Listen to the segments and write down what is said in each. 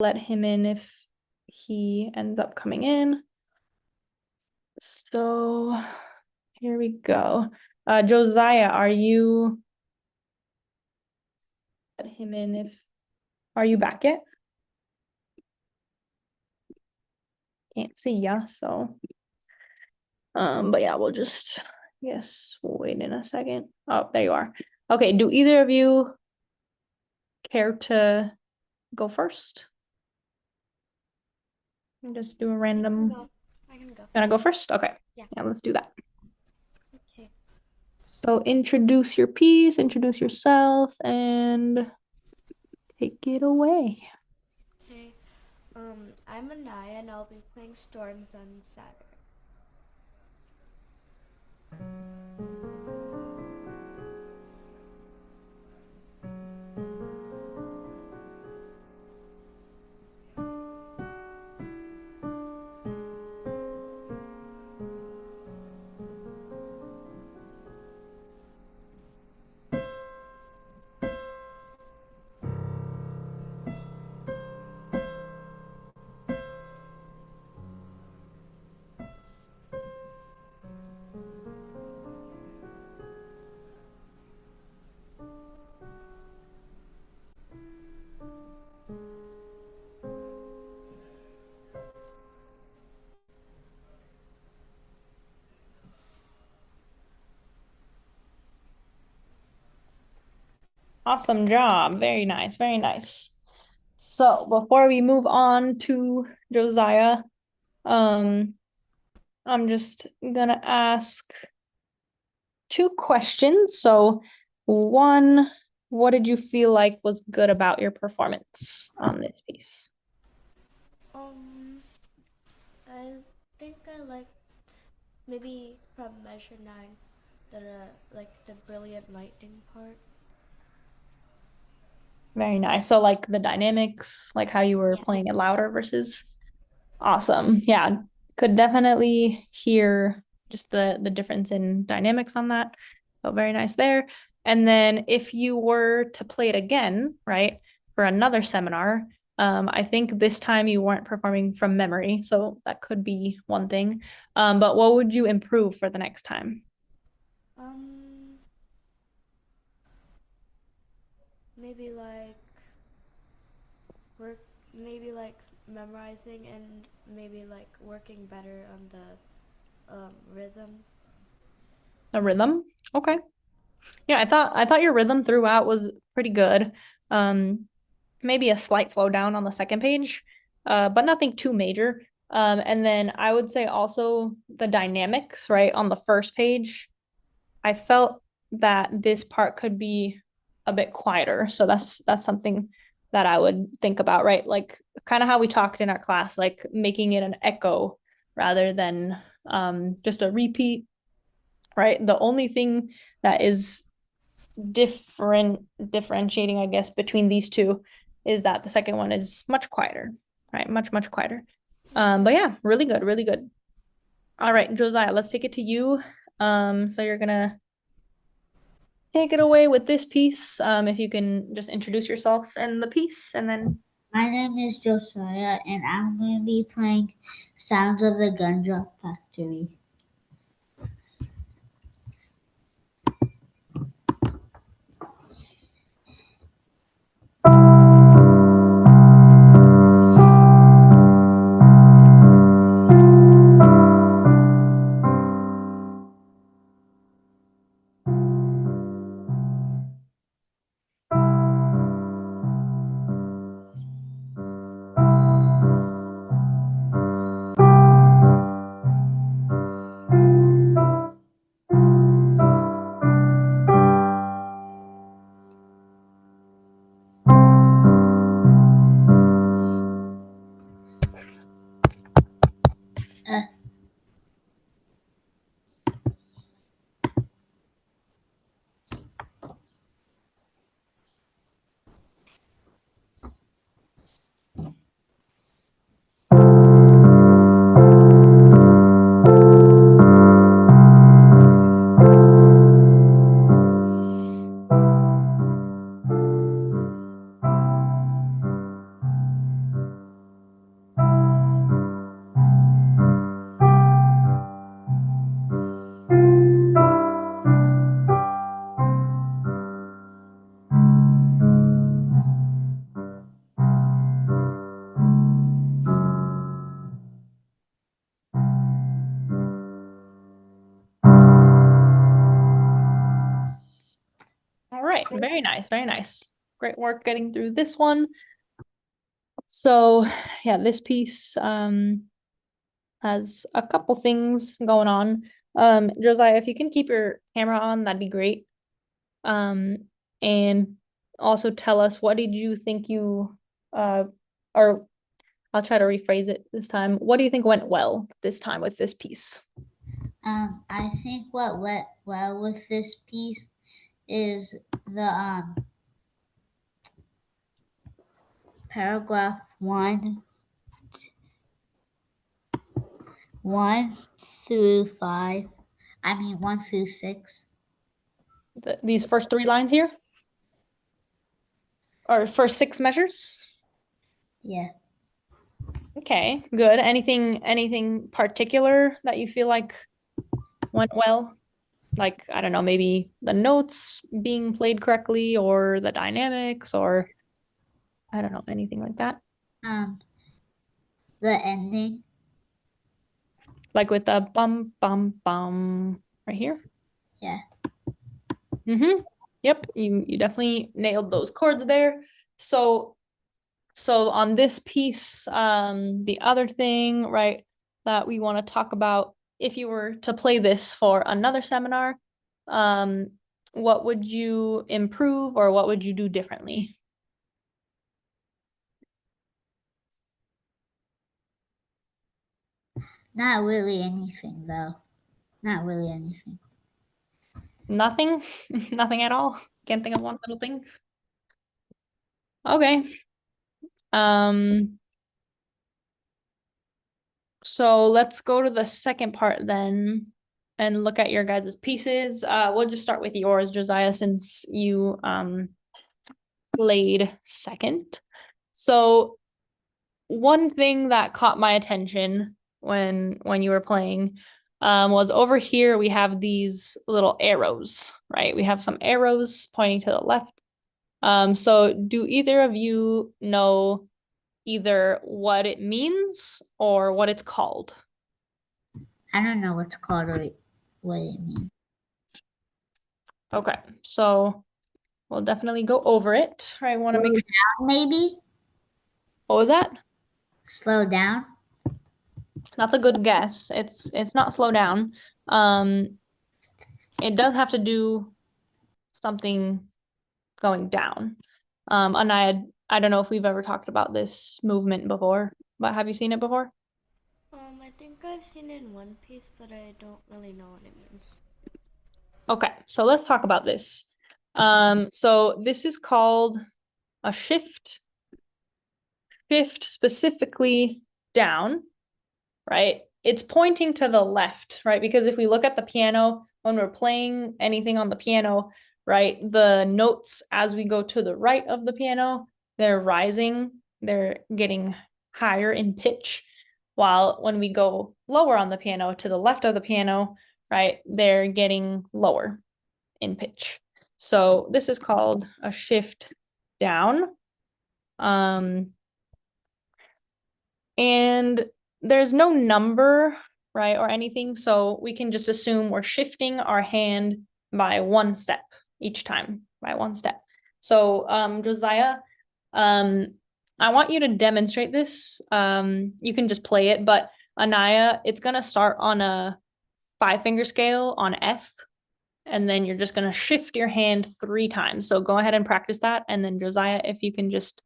let him in if he ends up coming in. So here we go. Josiah, are you let him in if are you back yet? Can't see ya, so but yeah, we'll just wait in a second. Oh, there you are. Okay, do either of you care to go first? Just do a random. I can go. Gonna go first? Okay. Yeah. Yeah, let's do that. Okay. So introduce your piece, introduce yourself, and take it away. Okay. I'm Anaya and I'll be playing Storms on Saturday. Awesome job. Very nice. Very nice. So before we move on to Josiah, um, I'm just gonna ask two questions. So one, what did you feel like was good about your performance on this piece? Um, I think I liked maybe from Measure 9 like the brilliant lightning part. Very nice. So like the dynamics, like how you were Yeah. playing it louder versus awesome. Yeah, could definitely hear just the difference in dynamics on that. So very nice there. And then if you were to play it again, right, for another seminar, I think this time you weren't performing from memory, so that could be one thing. But what would you improve for the next time? Um, maybe like work, maybe like memorizing and maybe like working better on the rhythm. The rhythm? Okay. Yeah, I thought your rhythm throughout was pretty good. Um, maybe a slight slowdown on the second page, but nothing too major. And then I would say also the dynamics, right, on the first page. I felt that this part could be a bit quieter. So that's something that I would think about, right? Like kind of how we talked in our class, like making it an echo rather than just a repeat, right? The only thing that is differentiating, I guess, between these two is that the second one is much quieter, right? Much quieter. But yeah, really good, really good. All right, Josiah, let's take it to you. So you're gonna take it away with this piece. If you can just introduce yourself and the piece, and then My name is Josiah, and I'm going to be playing Sounds of the Gumdrop Factory. very nice. Great work getting through this one. So yeah, this piece has a couple things going on. Josiah, if you can keep your camera on, that'd be great. And also tell us, what did you think you or I'll try to rephrase it this time. What do you think went well this time with this piece? I think what went well with this piece is the paragraph 1 through 5. I mean 1 through 6. These first 3 lines here? Or first 6 measures? Yeah. Okay, good. Anything particular that you feel like went well? Like, I don't know, maybe the notes being played correctly or the dynamics or I don't know, anything like that. The ending. Like with the bum bum bum right here. Yeah. Yep, you definitely nailed those chords there. So on this piece, the other thing, right, that we want to talk about, if you were to play this for another seminar, what would you improve or what would you do differently? Not really anything though. Not really anything. Nothing? Nothing at all? Can't think of one little thing? Okay. So let's go to the second part then and look at your guys' pieces. We'll just start with yours, Josiah, since you played second. So one thing that caught my attention when you were playing was over here we have these little arrows, right? We have some arrows pointing to the left. So do either of you know either what it means or what it's called? I don't know what's called or what it means. Okay, so we'll definitely go over it. I want to make sure. Slow down, maybe? What was that? Slow down? That's a good guess. It's not slow down. It does have to do something going down. And I don't know if we've ever talked about this movement before, but have you seen it before? I think I've seen it in one piece, but I don't really know what it means. Okay, so let's talk about this. So this is called a shift specifically down, right? It's pointing to the left, right? Because if we look at the piano, when we're playing anything on the piano, right, the notes as we go to the right of the piano, they're rising, they're getting higher in pitch. While when we go lower on the piano to the left of the piano, right, they're getting lower in pitch. So this is called a shift down. And there's no number, right, or anything, so we can just assume we're shifting our hand by 1 step each time, by 1 step. So, Josiah, I want you to demonstrate this. You can just play it, but Anaya, it's gonna start on a 5-finger scale on F, and then you're just gonna shift your hand 3 times. So go ahead and practice that, and then Josiah, if you can just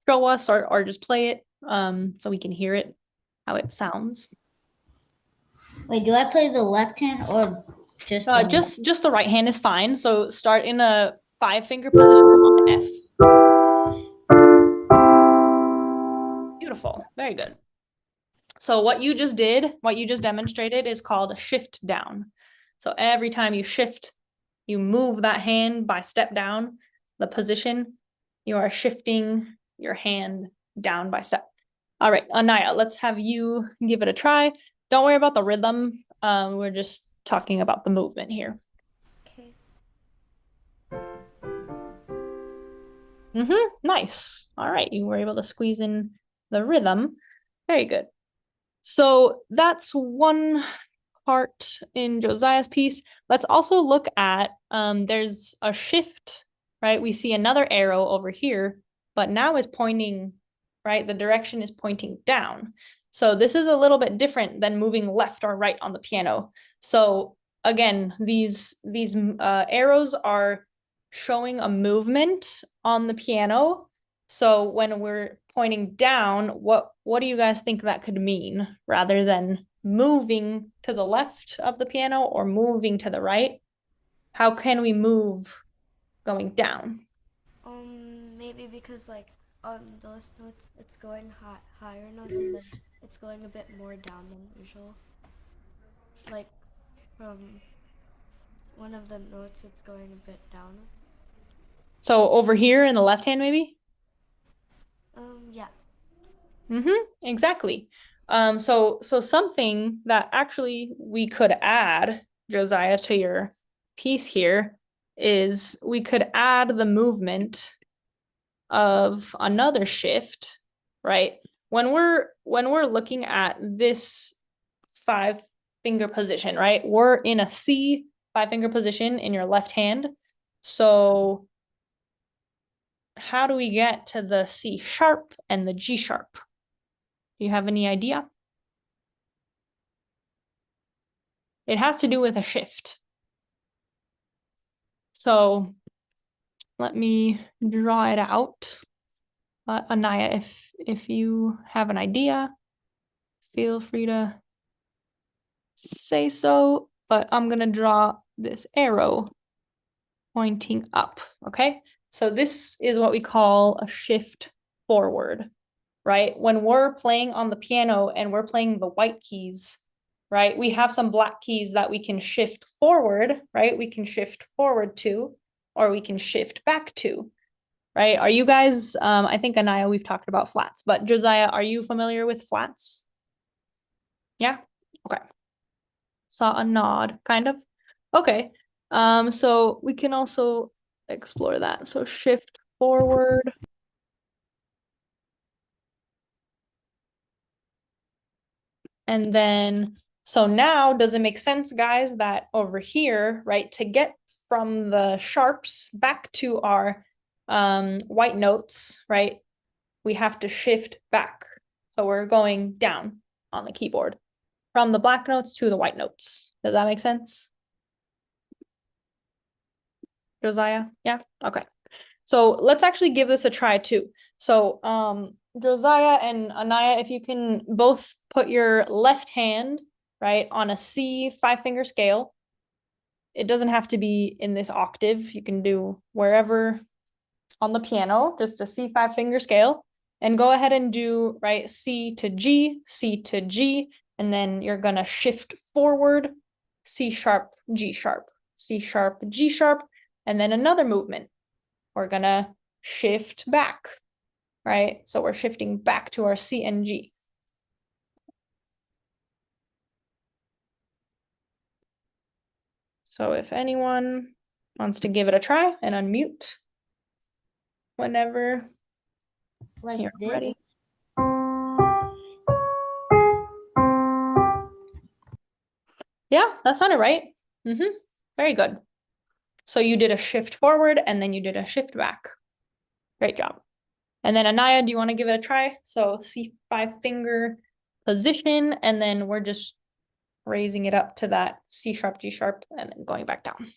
show us or just play it so we can hear it, how it sounds. Wait, do I play the left hand or just the right? Just the right hand is fine. So start in a 5-finger position on F. Beautiful. Very good. So what you just demonstrated is called a shift down. So every time you shift, you move that hand by step down the position, you are shifting your hand down by step. All right, Anaya, let's have you give it a try. Don't worry about the rhythm. We're just talking about the movement here. Okay. Nice. All right, you were able to squeeze in the rhythm. Very good. So that's one part in Josiah's piece. Let's also look at, there's a shift right? We see another arrow over here, but now it's pointing, right? The direction is pointing down. So this is a little bit different than moving left or right on the piano. So again, these arrows are showing a movement on the piano. So when we're pointing down, what do you guys think that could mean rather than moving to the left of the piano or moving to the right? How can we move going down? Maybe because like on those notes it's going higher notes and then it's going a bit more down than usual. Like from one of the notes it's going a bit down. So over here in the left hand, maybe? Yeah. Exactly. So something that actually we could add, Josiah, to your piece here is we could add the movement of another shift, right? When we're looking at this 5 finger position, right? We're in a C 5 finger position in your left hand. So how do we get to the C sharp and the G sharp? Do you have any idea? It has to do with a shift. So let me draw it out. Anaya, if you have an idea, feel free to say so, but I'm gonna draw this arrow pointing up, okay? So this is what we call a shift forward, right? When we're playing on the piano and we're playing the white keys, right? We have some black keys that we can shift forward, right? We can shift forward to, or we can shift back to, right? Are you guys, I think Anaya, we've talked about flats, but Josiah, are you familiar with flats? Yeah? Okay. Saw a nod, kind of. Okay. So we can also explore that. So shift forward. And then, so now does it make sense, guys, that over here, right, to get from the sharps back to our white notes, right, we have to shift back. So we're going down on the keyboard from the black notes to the white notes. Does that make sense? Josiah? Yeah? Okay. So let's actually give this a try too. So Josiah and Anaya, if you can both put your left hand, right, on a C 5 finger scale. It doesn't have to be in this octave. You can do wherever on the piano, just a C 5 finger scale. And go ahead and do, right, C to G, C to G, and then you're gonna shift forward, C sharp, G sharp, C sharp, G sharp, and then another movement. We're gonna shift back, right? So we're shifting back to our C and G. So if anyone wants to give it a try and unmute whenever Like you're this. ready. Yeah, that sounded right. Very good. So you did a shift forward and then you did a shift back. Great job. And then Anaya, do you want to give it a try? So C 5 finger position, and then we're just raising it up to that C sharp, G sharp, and then going back down.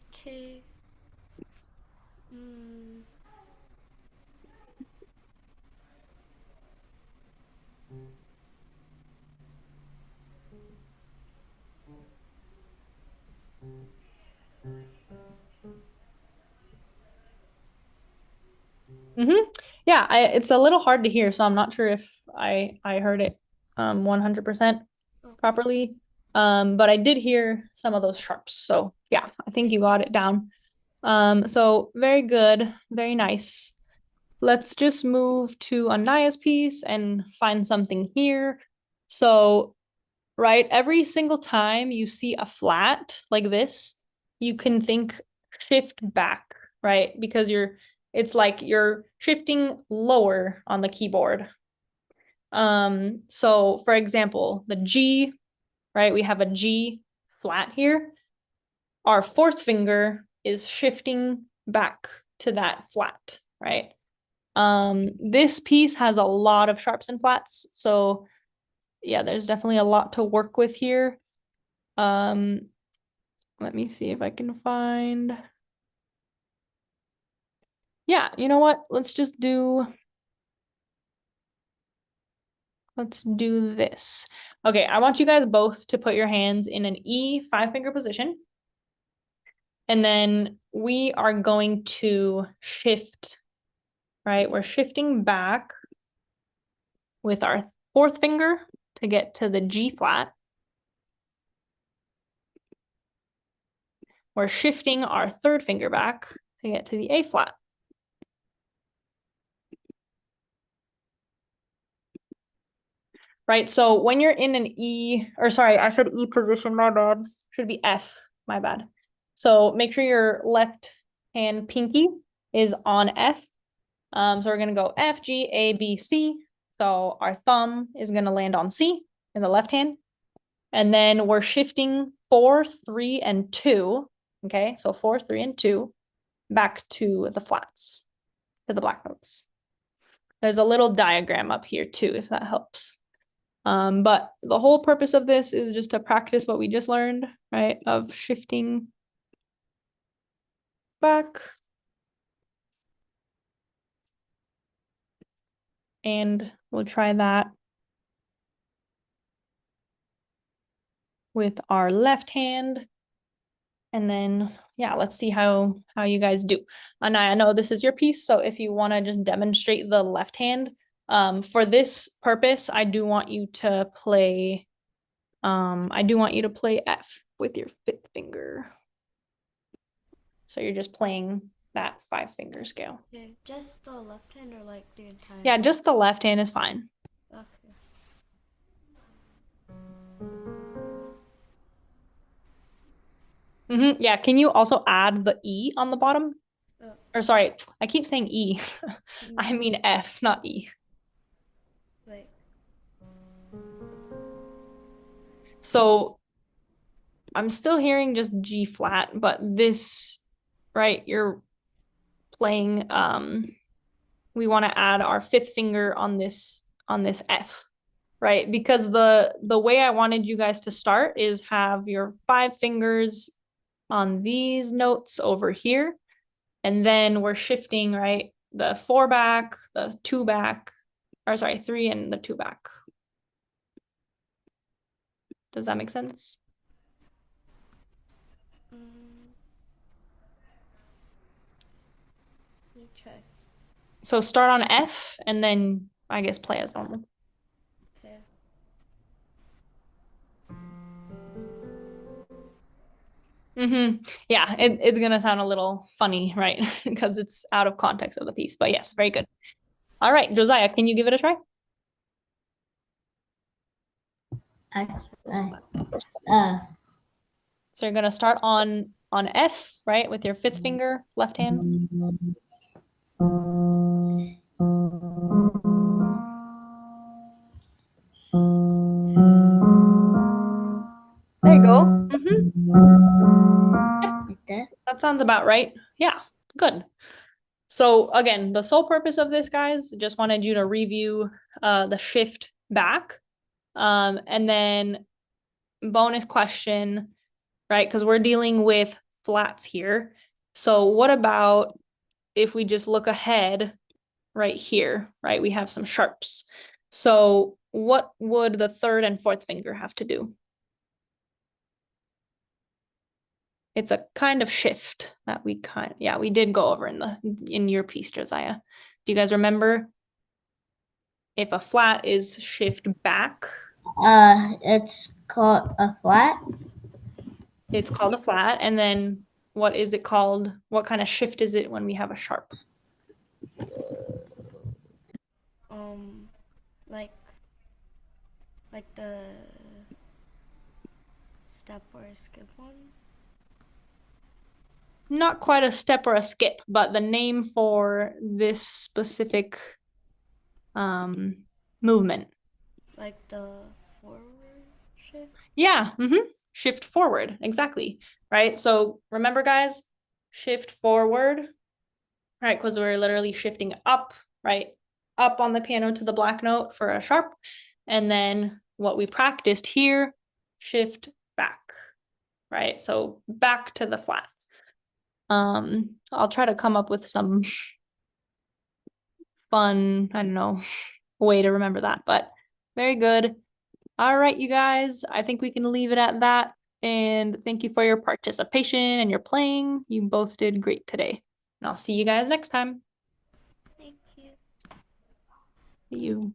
Okay. Yeah, it's a little hard to hear, so I'm not sure if I heard it 100% properly. But I did hear some of those sharps. So yeah, I think you got it down. So very good, very nice. Let's just move to Anaya's piece and find something here. So, right, every single time you see a flat like this, you can think shift back, right? Because it's like you're shifting lower on the keyboard. So for example, the G, right? We have a G. flat here, our fourth finger is shifting back to that flat, right? This piece has a lot of sharps and flats, so yeah, there's definitely a lot to work with here. Let me see if I can find. Yeah, you know what? Let's do this. Okay, I want you guys both to put your hands in an E 5-finger position. And then we are going to shift, right? We're shifting back with our fourth finger to get to the G flat. We're shifting our third finger back to get to the A flat. Right, so when you're in an E, or sorry, I said E position, my bad. Should be F, my bad. So make sure your left hand pinky is on F. So we're gonna go F, G, A, B, C. So our thumb is gonna land on C in the left hand. And then we're shifting 4, 3, and 2. Okay, so 4, 3, and 2 back to the flats, to the black notes. There's a little diagram up here too, if that helps. But the whole purpose of this is just to practice what we just learned, right? Of shifting back. And we'll try that with our left hand. And then, yeah, let's see how you guys do. And I know this is your piece, so if you want to just demonstrate the left hand, for this purpose, I do want you to play F with your fifth finger. So you're just playing that 5-finger scale. Okay, just the left hand or like the entire Yeah, hand? just the left hand is fine. Okay. Yeah, can you also add the E on the bottom? Oh. Or sorry, I keep saying E. I mean F, not E. Wait. So I'm still hearing just G flat, but this, right, you're playing, we want to add our fifth finger on this F, right? Because the way I wanted you guys to start is have your 5 fingers on these notes over here. And then we're shifting, right? The 4 back, the 2 back, or sorry, 3 and the 2 back. Does that make sense? Okay. So start on F and then I guess play as normal. Okay. Yeah, it's gonna sound a little funny, right? Because it's out of context of the piece. But yes, very good. All right, Josiah, can you give it a try? So you're gonna start on F, right, with your fifth finger, left hand. There you go. Like That sounds about right. Yeah, good. So again, the sole purpose of this, guys, just wanted you to review the shift back. And then bonus question, right? Because we're dealing with flats here. So what about if we just look ahead right here, right? We have some sharps. So what would the third and fourth finger have to do? It's a kind of shift that we did go over in your piece, Josiah. Do you guys remember if a flat is shift back? It's called a flat. It's called a flat. And then what is it called? What kind of shift is it when we have a sharp? Like the step or skip one? Not quite a step or a skip, but the name for this specific movement. Like the forward shift? Yeah, shift forward. Exactly. Right. So remember, guys, shift forward, right? Because we're literally shifting up, right? Up on the piano to the black note for a sharp. And then what we practiced here, shift back, right? So back to the flat. I'll try to come up with some fun, I don't know, way to remember that, but very good. All right, you guys, I think we can leave it at that. And thank you for your participation and your playing. You both did great today. And I'll see you guys next time. Thank you. See you.